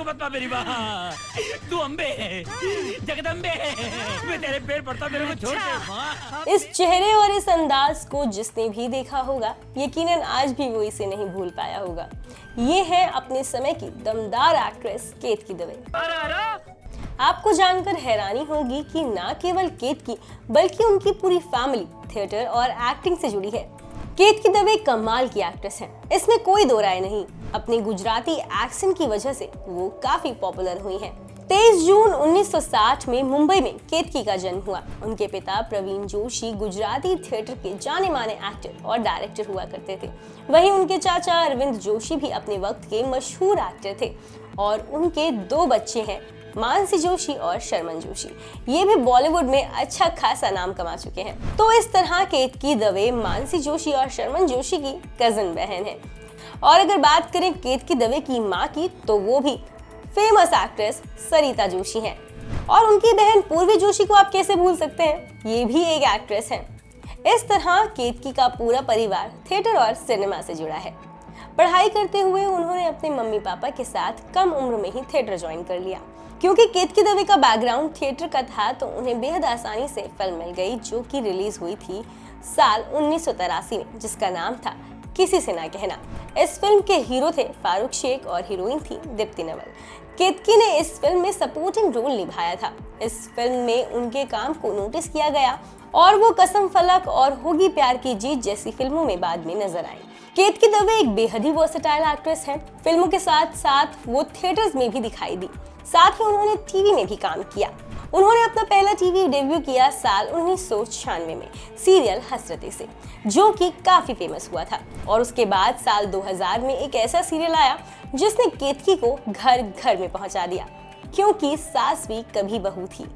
मत पा मेरी माँ, तू अम्बे है, जगदम्बे है, मैं तेरे पैर पड़ता, मेरे को छोड़ दे माँ। इस चेहरे और इस अंदाज को जिसने भी देखा होगा, यकीनन आज भी वो इसे नहीं भूल पाया होगा। ये है अपने समय की दमदार एक्ट्रेस केतकी दवे। आपको जानकर हैरानी होगी कि ना केवल केतकी बल्कि उनकी पूरी फैमिली थिएटर और एक्टिंग से जुड़ी है। केतकी दवे कमाल की एक्ट्रेस हैं, इसमें कोई दो राय नहीं। अपनी गुजराती एक्सेंट की वजह से वो काफी पॉपुलर हुई हैं। 23 जून 1960 में मुंबई में केतकी का जन्म हुआ। उनके पिता प्रवीण जोशी गुजराती थिएटर के जाने माने एक्टर और डायरेक्टर हुआ करते थे। वहीं उनके चाचा अरविंद जोशी भी अपने वक्त के मशहूर एक्टर थे और उनके 2 बच्चे हैं, मानसी जोशी और शर्मन जोशी। ये भी बॉलीवुड में अच्छा खासा नाम कमा चुके हैं। तो इस तरह केतकी दवे मानसी जोशी और शर्मन जोशी की कजन बहन है। और अगर बात करें केतकी दवे की माँ की, तो वो भी फेमस एक्ट्रेस सरिता जोशी हैं। और उनकी बहन पूर्वी जोशी को आप कैसे भूल सकते हैं, ये भी एक एक्ट्रेस हैं। इस तरह केतकी का पूरा परिवार थिएटर और सिनेमा से जुड़ा है। पढ़ाई करते हुए उन्होंने अपने मम्मी पापा के साथ कम उम्र में ही थिएटर ज्वाइन कर लिया। क्योंकि केतकी दवे का बैकग्राउंड थिएटर का था, तो उन्हें बेहद आसानी से फिल्म मिल गई, जो कि रिलीज हुई थी साल 1983 में, जिसका नाम था किसी से ना कहना। इस फिल्म के हीरो थे फारूक शेख और हीरोइन थी दीप्ति नवल। केतकी ने इस फिल्म में सपोर्टिंग रोल निभाया था। इस फिल्म में उनके काम को नोटिस किया गया और वो कसम फलक और होगी प्यार की जीत जैसी फिल्मों में बाद में नजर आई। केतकी दवे एक बेहद ही वर्सेटाइल एक्ट्रेस हैं। फिल्मों के साथ साथ वो थिएटर्स में भी दिखाई दी, साथ ही उन्होंने टीवी में भी काम किया। उन्होंने अपना पहला टीवी डेब्यू किया साल 1996 में सीरियल हसरतें से, जो कि काफी फेमस हुआ था। और उसके बाद साल 2000 में एक ऐसा सीरियल आया जिसने केतकी को घर घर में पहुंचा दिया, क्योंकि सास भी कभी बहू थी।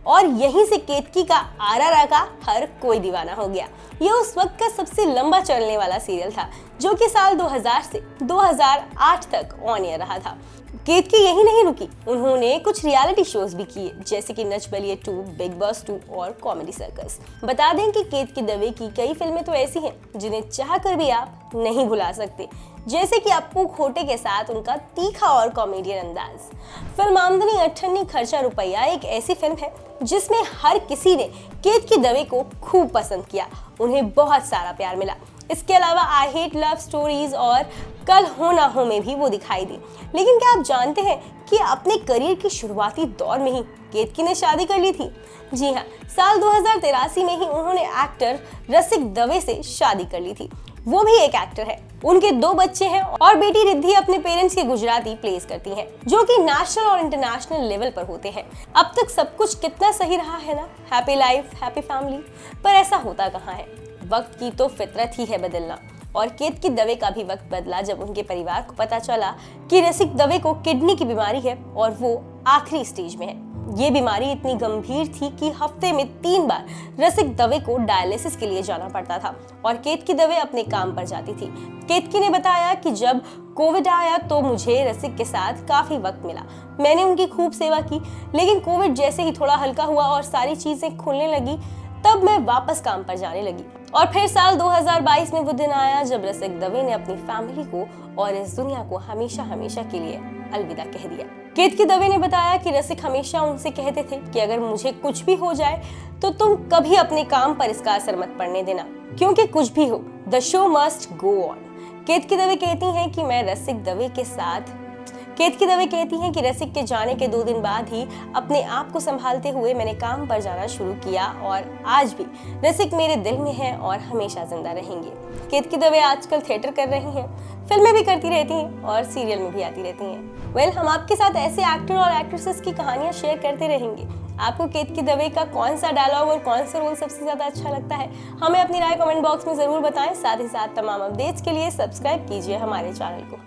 और यहीं से केतकी का आरआरआर का हर कोई दीवाना हो गया। यह उस वक्त का सबसे लंबा चलने वाला सीरियल था, जो कि साल 2000 से 2008 तक ऑन एयर रहा था। केतकी यही नहीं रुकी, उन्होंने कुछ रियलिटी शोज भी किए, जैसे कि नच बलिए 2, बिग बॉस 2 और कॉमेडी सर्कस। बता दें कि केतकी दवे की कई फिल्में तो ऐसी हैं जिन्हें चाहकर भी आप नहीं भुला सकते, जैसे कि अप्पू खोटे के साथ उनका तीखा और कॉमेडियन अंदाज। फिल्म आमदनी अठन्नी खर्चा रुपया एक ऐसी फिल्म है जिसमें हर किसी ने केतकी दवे को खूब पसंद किया, उन्हें बहुत सारा प्यार मिला। इसके अलावा आई हेट लव स्टोरीज और कल हो ना हो में भी वो दिखाई दी। लेकिन क्या आप जानते हैं कि अपने करियर की शुरुआती दौर में ही केतकी ने शादी कर ली थी? जी हाँ, साल 2083 में ही उन्होंने एक्टर रसिक दवे से शादी कर ली थी। वो भी एक एक्टर है, उनके 2 बच्चे हैं और बेटी रिद्धि अपने पेरेंट्स के गुजराती प्लेस करती हैं, जो कि नेशनल और इंटरनेशनल लेवल पर होते हैं। अब तक सब कुछ कितना सही रहा है ना, हैप्पी लाइफ हैप्पी फैमिली, पर ऐसा होता कहाँ है। वक्त की तो फितरत ही है बदलना, और केतकी दवे का भी वक्त बदला जब उनके परिवार को पता चला कि रसिक दवे को किडनी की बीमारी है और वो आखिरी स्टेज में है। ये बीमारी इतनी गंभीर थी कि हफ्ते में 3 बार रसिक दवे को डायलिसिस के लिए जाना पड़ता था और केतकी दवे अपने काम पर जाती थी। केतकी ने बताया कि जब कोविड आया तो मुझे रसिक के साथ काफी वक्त मिला, मैंने उनकी खूब सेवा की, लेकिन कोविड जैसे ही थोड़ा हल्का हुआ और सारी चीजें खुलने लगी, तब मैं वापस काम पर जाने लगी। और फिर साल 2022 में वो दिन आया जब रसिक दवे ने अपनी फैमिली को और इस दुनिया को हमेशा हमेशा के लिए अलविदा कह दिया। केतकी दवे ने बताया कि रसिक हमेशा उनसे कहते थे कि अगर मुझे कुछ भी हो जाए तो तुम कभी अपने काम पर इसका असर मत पड़ने देना, क्योंकि कुछ भी हो, the show must go on. Ketki Dave कहती हैं कि रसिक के जाने के 2 दिन बाद ही अपने आप को संभालते हुए मैंने काम पर जाना शुरू किया और आज भी रसिक मेरे दिल में है और हमेशा जिंदा रहेंगे। केतकी दवे आजकल थिएटर कर रही हैं, फिल्में भी करती रहती हैं और सीरियल में भी आती रहती हैं। हम आपके साथ ऐसे एक्टर और एक्ट्रेसेस की कहानियां शेयर करते रहेंगे। आपको केतकी दवे का कौन सा डायलॉग और कौन सा रोल सबसे ज्यादा अच्छा लगता है, हमें अपनी राय कमेंट बॉक्स में जरूर बताएं। साथ ही साथ तमाम अपडेट्स के लिए सब्सक्राइब कीजिए हमारे चैनल को।